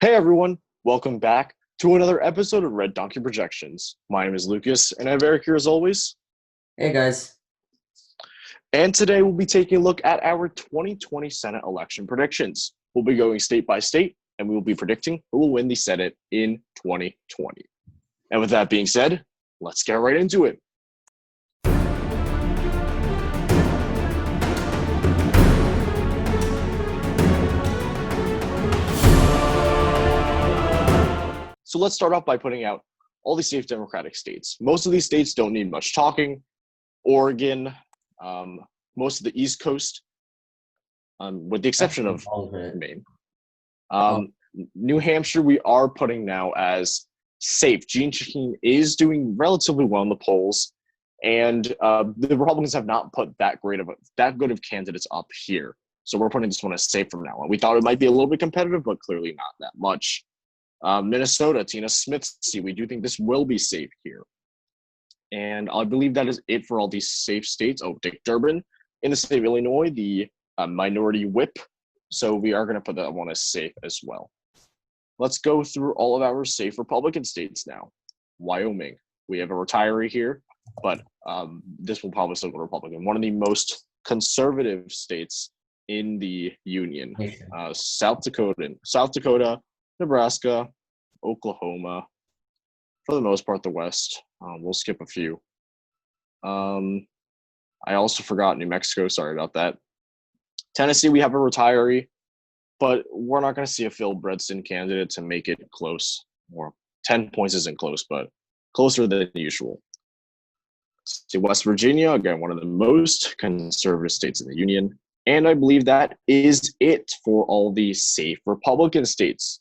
Hey everyone, welcome back to another episode of Red Donkey Projections. My name is Lucas, and I have Eric here as always. Hey guys. And today we'll be taking a look at our 2020 Senate election predictions. We'll be going state by state, and we will be predicting who will win the Senate in 2020. And with that being said, let's get right into it. So let's start off by putting out all the safe Democratic states. Most of these states don't need much talking. Oregon, most of the East Coast, with the exception of Maine. New Hampshire, we are putting now as safe. Gene Chicken is doing relatively well in the polls, and the Republicans have not put that good of candidates up here. So we're putting this one as safe from now on. We thought it might be a little bit competitive, but clearly not that much. Minnesota, Tina Smith's seat. We do think this will be safe here. And I believe that is it for all these safe states. Oh, Dick Durbin in the state of Illinois, the minority whip. So we are going to put that one as safe as well. Let's go through all of our safe Republican states now. Wyoming. We have a retiree here, but this will probably still go Republican. One of the most conservative states in the Union. South Dakota, Nebraska, Oklahoma, for the most part, the West. We'll skip a few. I also forgot New Mexico. Sorry about that. Tennessee, we have a retiree, but we're not going to see a Phil Bredesen candidate to make it close. Or 10 points isn't close, but closer than usual. See West Virginia, again, one of the most conservative states in the Union. And I believe that is it for all the safe Republican states.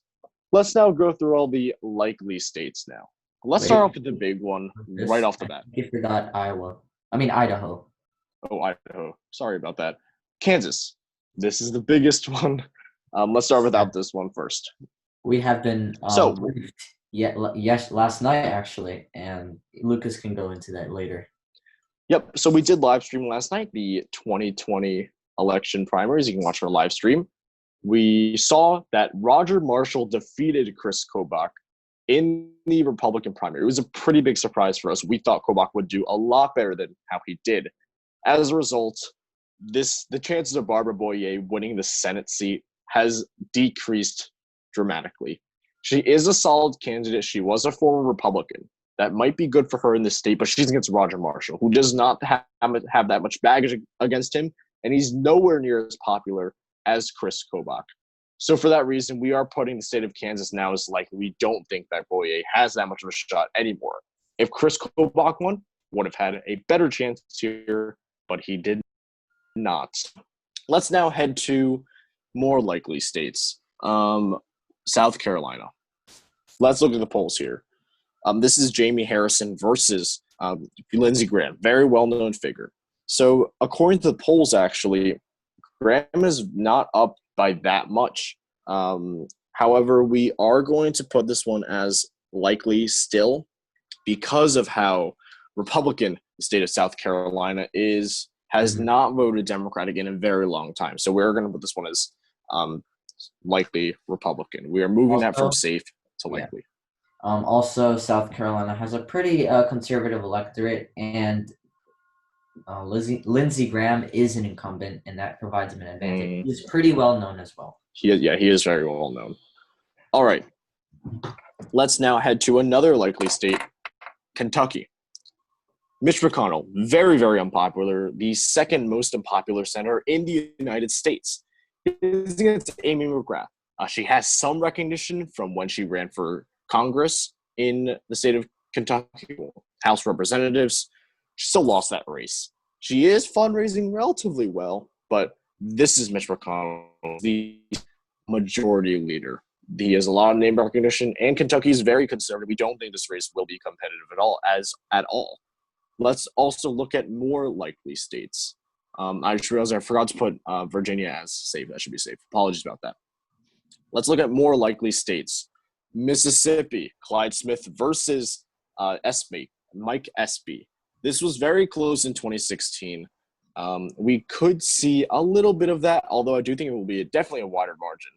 Let's now go through all the likely states now. Let's start off with the big one right off the bat. You forgot Idaho. Oh, Idaho. Sorry about that. Kansas. This is the biggest one. Let's start without this one first. We have been last night actually, and Lucas can go into that later. Yep. So we did live stream last night, the 2020 election primaries. You can watch our live stream. We saw that Roger Marshall defeated Chris Kobach in the Republican primary. It was a pretty big surprise for us. We thought Kobach would do a lot better than how he did. As a result, the chances of Barbara Boyer winning the Senate seat has decreased dramatically. She is a solid candidate. She was a former Republican. That might be good for her in this state, but she's against Roger Marshall, who does not have that much baggage against him, and he's nowhere near as popular as Chris Kobach. So for that reason, we are putting the state of Kansas now as likely. We don't think that Boyer has that much of a shot anymore. If Chris Kobach won, would have had a better chance here, but he did not. Let's now head to more likely states. South Carolina. Let's look at the polls here. This is Jamie Harrison versus Lindsey Graham, very well-known figure. So according to the polls, actually, Graham is not up by that much. However, we are going to put this one as likely still because of how Republican the state of South Carolina has not voted Democratic in a very long time. So we're going to put this one as likely Republican. We are moving that from safe to likely. Also, South Carolina has a pretty conservative electorate, and Lindsey Graham is an incumbent, and that provides him an advantage. He's pretty well known as well. He is very well known. All right. Let's now head to another likely state, Kentucky. Mitch McConnell, very, very unpopular, the second most unpopular senator in the United States. He's against Amy McGrath. She has some recognition from when she ran for Congress in the state of Kentucky, House of Representatives. She still lost that race. She is fundraising relatively well, but this is Mitch McConnell, the majority leader. He has a lot of name recognition, and Kentucky is very conservative. We don't think this race will be competitive at all. Let's also look at more likely states. I just realized I forgot to put Virginia as safe. That should be safe. Apologies about that. Let's look at more likely states. Mississippi, Clyde Smith versus Mike Espy. This was very close in 2016. We could see a little bit of that, although I do think it will be definitely a wider margin.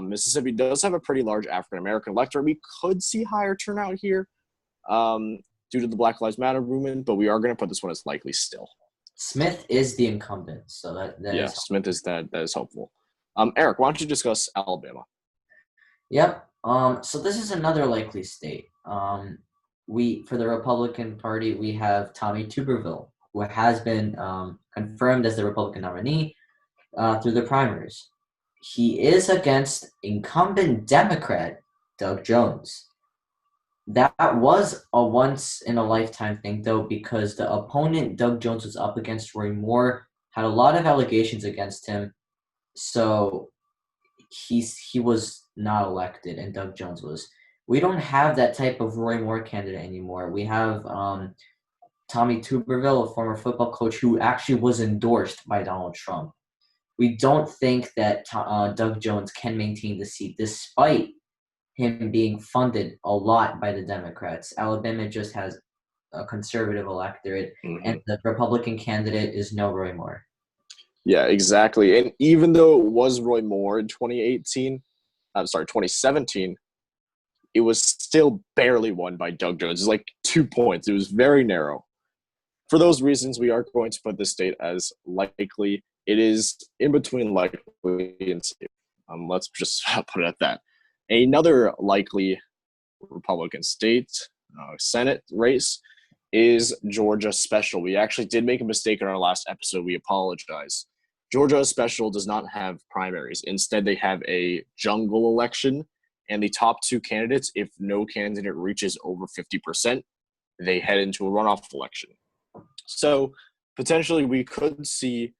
Mississippi does have a pretty large African-American electorate. We could see higher turnout here due to the Black Lives Matter movement, but we are going to put this one as likely still. Smith is the incumbent, so that is Smith is that is helpful. Eric, why don't you discuss Alabama? Yep. So this is another likely state. For the Republican Party, we have Tommy Tuberville, who has been confirmed as the Republican nominee through the primaries. He is against incumbent Democrat Doug Jones. That was a once-in-a-lifetime thing, though, because the opponent Doug Jones was up against, Roy Moore, had a lot of allegations against him. So he was not elected, and Doug Jones was. We don't have that type of Roy Moore candidate anymore. We have Tommy Tuberville, a former football coach who actually was endorsed by Donald Trump. We don't think that Doug Jones can maintain the seat despite him being funded a lot by the Democrats. Alabama just has a conservative electorate, and the Republican candidate is no Roy Moore. Yeah, exactly. And even though it was Roy Moore in 2017, it was still barely won by Doug Jones. It was like 2 points. It was very narrow. For those reasons, we are going to put this state as likely. It is in between likely and safe. Let's just put it at that. Another likely Republican state Senate race is Georgia Special. We actually did make a mistake in our last episode. We apologize. Georgia Special does not have primaries. Instead, they have a jungle election, and the top two candidates, if no candidate reaches over 50%, they head into a runoff election. So potentially we could see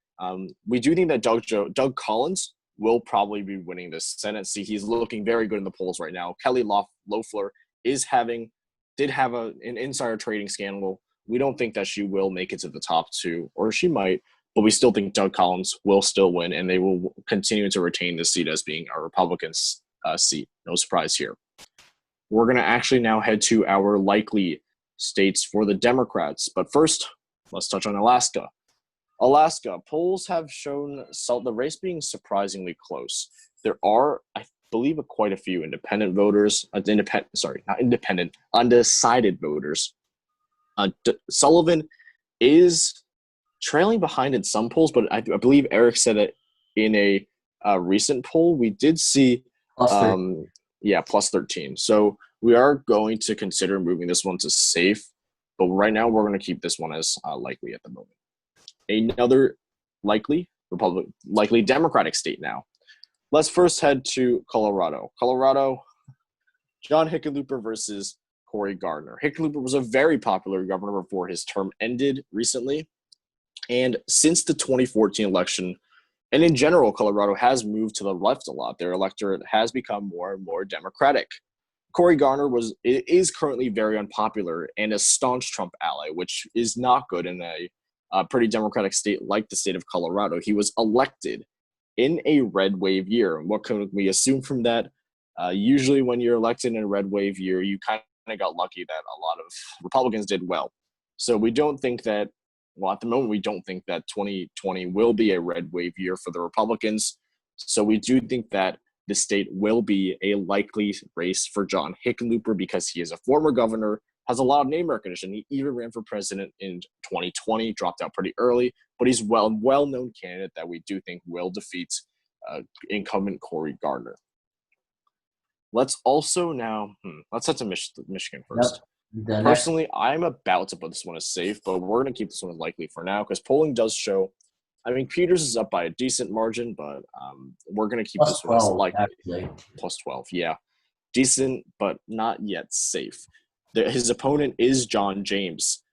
we do think that Doug Collins will probably be winning this Senate seat. He's looking very good in the polls right now. Kelly Loeffler did have an insider trading scandal. We don't think that she will make it to the top two, or she might, but we still think Doug Collins will still win, and they will continue to retain the seat as being a Republican seat. No surprise here. We're going to actually now head to our likely states for the Democrats. But first, let's touch on Alaska. Alaska, polls have shown the race being surprisingly close. There are, I believe, quite a few undecided voters. Sullivan is trailing behind in some polls, but I believe Eric said it in a recent poll. We did see plus 13. So we are going to consider moving this one to safe, but right now we're going to keep this one as likely at the moment. Another likely Democratic state now. Let's first head to Colorado. John Hickenlooper versus Cory Gardner. Hickenlooper was a very popular governor before his term ended recently. And since the 2014 election, and in general, Colorado has moved to the left a lot. Their electorate has become more and more Democratic. Cory Gardner is currently very unpopular and a staunch Trump ally, which is not good in a pretty Democratic state like the state of Colorado. He was elected in a red wave year. What can we assume from that? Usually when you're elected in a red wave year, you kind of got lucky that a lot of Republicans did well. So we don't think that, at the moment, we don't think that 2020 will be a red wave year for the Republicans. So we do think that the state will be a likely race for John Hickenlooper because he is a former governor, has a lot of name recognition. He even ran for president in 2020, dropped out pretty early, but he's well-known candidate that we do think will defeat incumbent Cory Gardner. Let's also now, let's head to Michigan first. Yep. Personally, I'm about to put this one as safe, but we're going to keep this one as likely for now because polling does show, Peters is up by a decent margin, but we're going to keep this one as likely. Actually. Plus 12, yeah. Decent, but not yet safe. His opponent is John James.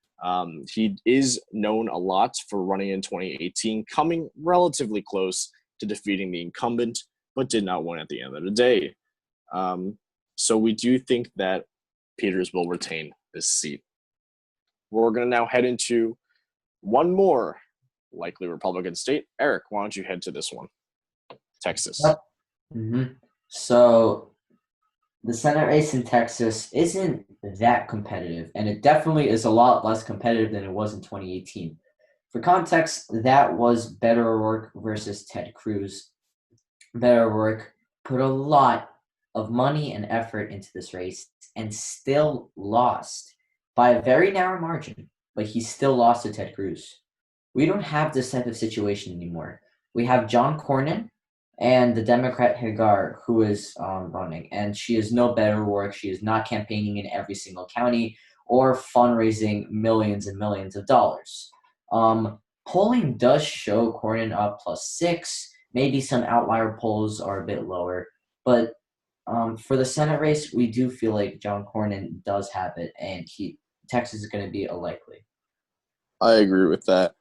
He is known a lot for running in 2018, coming relatively close to defeating the incumbent, but did not win at the end of the day. So we do think that Peters will retain this seat. We're going to now head into one more likely Republican state. Eric, why don't you head to this one? Texas. Yep. So the Senate race in Texas isn't that competitive, and it definitely is a lot less competitive than it was in 2018. For context, that was Beto O'Rourke versus Ted Cruz. Beto O'Rourke put a lot of money and effort into this race and still lost by a very narrow margin, but he still lost to Ted Cruz. We don't have this type of situation anymore. We have John Cornyn and the Democrat Hagar, who is running, and she is no better work. She is not campaigning in every single county or fundraising millions and millions of dollars. Polling does show Cornyn up +6. Maybe some outlier polls are a bit lower, but for the Senate race, we do feel like John Cornyn does have it, and Texas is going to be a likely. I agree with that.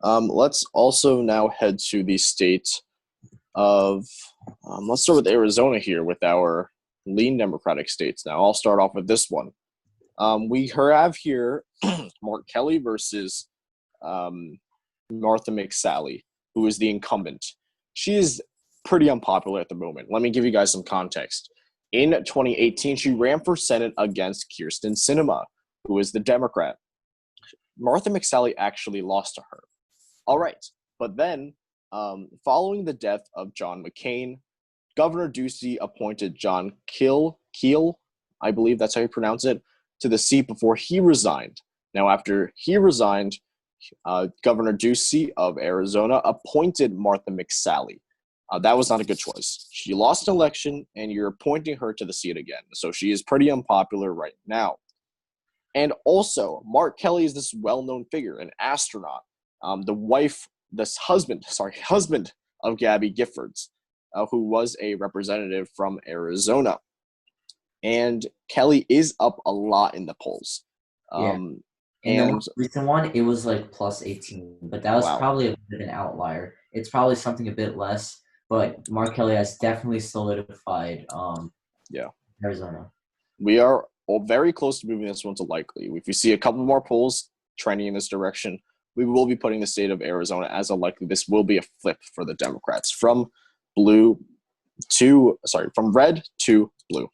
Let's also now head to the state of let's start with Arizona here with our lean Democratic states. Now, I'll start off with this one. We have here Mark Kelly versus Martha McSally, who is the incumbent. She is pretty unpopular at the moment. Let me give you guys some context. In 2018, she ran for Senate against Kirsten Sinema, who is the Democrat. Martha McSally actually lost to her. All right, but then following the death of John McCain, Governor Ducey appointed John Keel, I believe that's how you pronounce it, to the seat before he resigned. Now, after he resigned, Governor Ducey of Arizona appointed Martha McSally. That was not a good choice. She lost an election, and you're appointing her to the seat again. So she is pretty unpopular right now. And also, Mark Kelly is this well-known figure, an astronaut, husband of Gabby Giffords, who was a representative from Arizona. And Kelly is up a lot in the polls. In the most recent one, it was like +18, but that was probably a bit of an outlier. It's probably something a bit less, but Mark Kelly has definitely solidified Arizona. We are very close to moving this one to likely. If we see a couple more polls trending in this direction, we will be putting the state of Arizona as a likely. This will be a flip for the Democrats from red to blue.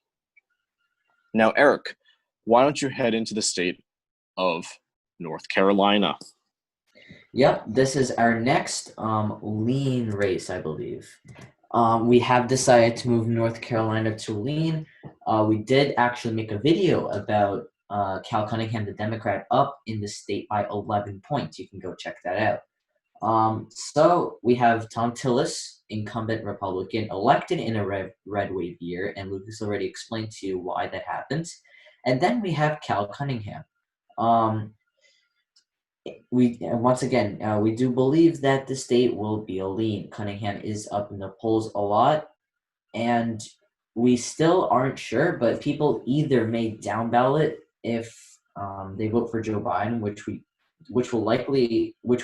Now, Eric, why don't you head into the state of North Carolina? Yep, this is our next lean race, I believe. We have decided to move North Carolina to lean. We did actually make a video about Cal Cunningham, the Democrat, up in the state by 11 points. You can go check that out. So we have Tom Tillis, incumbent Republican, elected in a red wave year, and Lucas already explained to you why that happens. And then we have Cal Cunningham. We do believe that the state will be a lean. Cunningham is up in the polls a lot, and we still aren't sure, but people either may down ballot if they vote for Joe Biden, which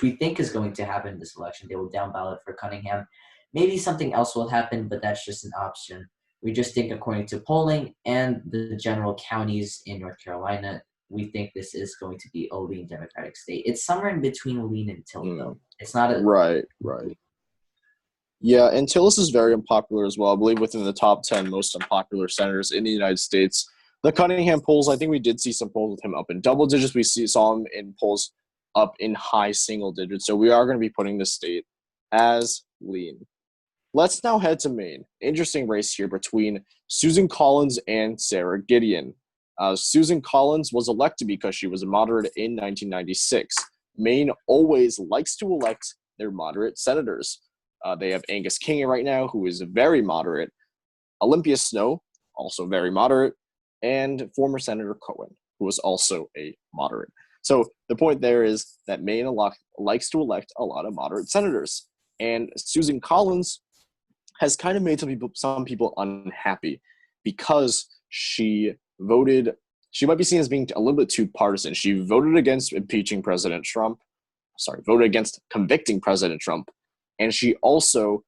we think is going to happen in this election. They will down ballot for Cunningham. Maybe something else will happen, but that's just an option. We just think, according to polling and the general counties in North Carolina, we think this is going to be a lean Democratic state. It's somewhere in between lean and Till, though. It's not a... Right. Yeah, and Tillis is very unpopular as well. I believe within the top 10 most unpopular senators in the United States. The Cunningham polls, I think we did see some polls with him up in double digits. We saw him in polls up in high single digits. So we are going to be putting this state as lean. Let's now head to Maine. Interesting race here between Susan Collins and Sarah Gideon. Susan Collins was elected because she was a moderate in 1996. Maine always likes to elect their moderate senators. They have Angus King right now, who is very moderate. Olympia Snowe, also very moderate. And former Senator Cohen, who was also a moderate. So the point there is that Maine likes to elect a lot of moderate senators. And Susan Collins has kind of made some people unhappy because she might be seen as being a little bit too partisan. She voted against convicting President Trump. And she also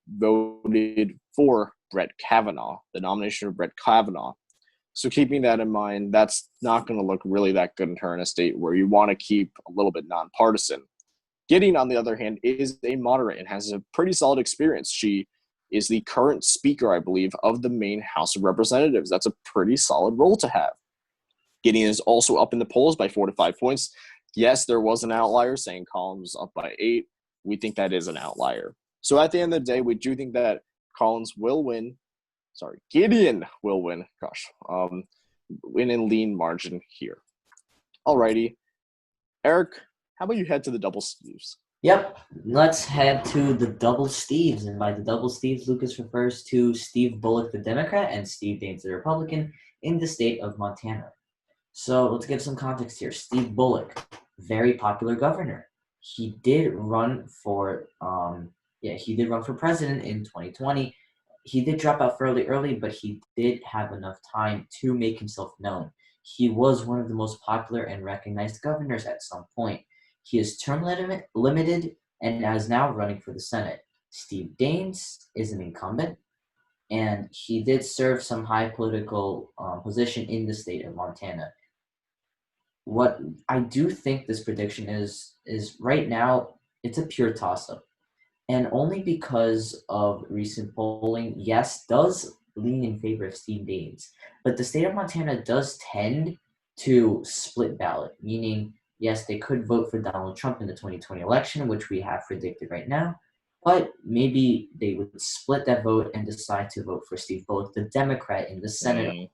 voted for Brett Kavanaugh, the nomination of Brett Kavanaugh. So keeping that in mind, that's not going to look really that good in her in a state where you want to keep a little bit nonpartisan. Gideon, on the other hand, is a moderate and has a pretty solid experience. She is the current speaker, I believe, of the Maine House of Representatives. That's a pretty solid role to have. Gideon is also up in the polls by 4 to 5 points. Yes, there was an outlier saying Collins was up by 8. We think that is an outlier. So at the end of the day, we do think that Collins will win. Sorry, Gideon will win. Gosh, win in lean margin here. Alrighty, Eric, how about you head to the double Steves? Yep, let's head to the double Steves. And by the double Steves, Lucas refers to Steve Bullock, the Democrat, and Steve Daines, the Republican, in the state of Montana. So let's give some context here. Steve Bullock, very popular governor. He did run for president in 2020. He did drop out fairly early, but he did have enough time to make himself known. He was one of the most popular and recognized governors at some point. He is term limited and is now running for the Senate. Steve Daines is an incumbent, and he did serve some high political position in the state of Montana. What I do think this prediction is right now, it's a pure toss-up. And only because of recent polling, yes, does lean in favor of Steve Daines. But the state of Montana does tend to split ballot, meaning, yes, they could vote for Donald Trump in the 2020 election, which we have predicted right now, but maybe they would split that vote and decide to vote for Steve Bullock, the Democrat, in the Senate.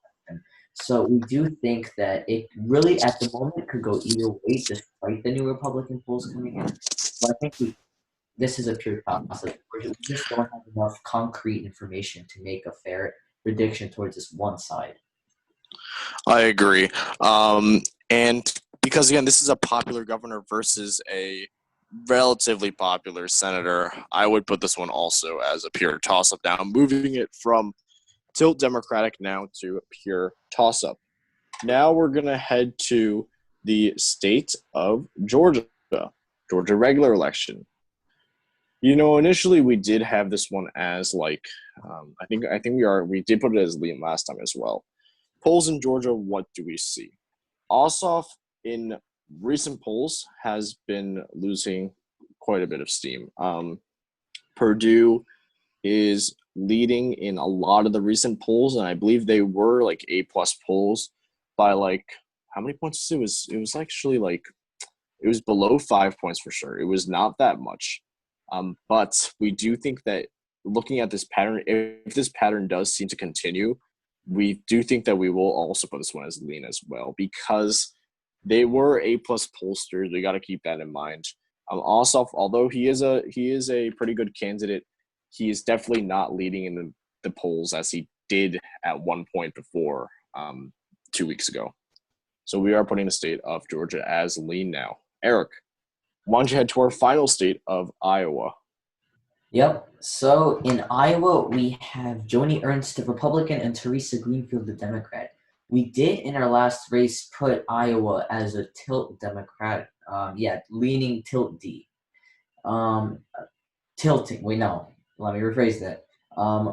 So we do think that it really, at the moment, could go either way, despite the new Republican polls coming in. But I think this is a pure toss-up. We just don't have enough concrete information to make a fair prediction towards this one side. I agree. And because, again, this is a popular governor versus a relatively popular senator, I would put this one also as a pure toss-up now, moving it from tilt Democratic now to pure toss-up. Now we're going to head to the state of Georgia regular election. You know, initially we did have this one as like, I think we did put it as lean last time as well. Polls in Georgia, what do we see? Ossoff in recent polls has been losing quite a bit of steam. Purdue is leading in a lot of the recent polls, and I believe they were like A+ polls by like how many points? It was actually like it was below 5 points for sure. It was not that much. But we do think that looking at this pattern, if this pattern does seem to continue, we do think that we will also put this one as lean as well because they were A+ pollsters. We got to keep that in mind. Ossoff, although he is a pretty good candidate, he is definitely not leading in the polls as he did at one point before 2 weeks ago. So we are putting the state of Georgia as lean now. Eric, why don't you head to our final state of Iowa? Yep. So in Iowa, we have Joni Ernst, the Republican, and Teresa Greenfield, the Democrat. We did in our last race put Iowa as a tilt Democrat. Leaning tilt D. Tilting. Wait, no. Let me rephrase that.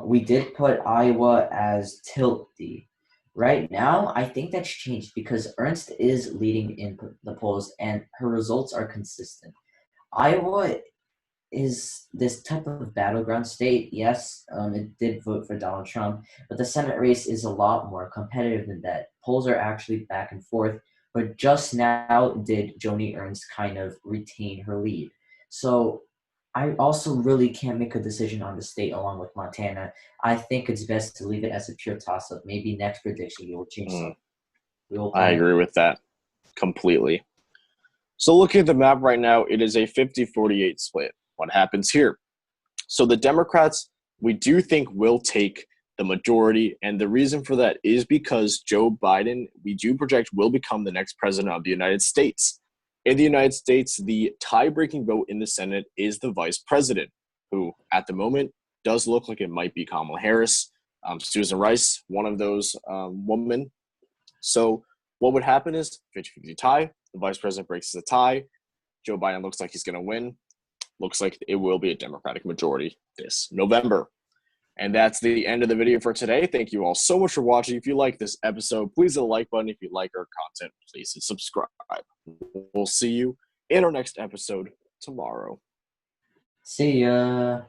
We did put Iowa as tilt D. Right now, I think that's changed because Ernst is leading in the polls and her results are consistent. Iowa is this type of battleground state. Yes, it did vote for Donald Trump, but the Senate race is a lot more competitive than that. Polls are actually back and forth, but just now did Joni Ernst kind of retain her lead. So I also really can't make a decision on the state along with Montana. I think it's best to leave it as a pure toss-up. Maybe next prediction we will change something. I agree with that completely. So looking at the map right now, it is a 50-48 split. What happens here? So the Democrats, we do think, will take the majority, and the reason for that is because Joe Biden, we do project, will become the next president of the United States. In the United States, the tie-breaking vote in the Senate is the vice president, who at the moment does look like it might be Kamala Harris, Susan Rice, one of those women. So what would happen is 50-50 tie. The vice president breaks the tie. Joe Biden looks like he's going to win. Looks like it will be a Democratic majority this November. And that's the end of the video for today. Thank you all so much for watching. If you like this episode, please hit the like button. If you like our content, please hit subscribe. We'll see you in our next episode tomorrow. See ya.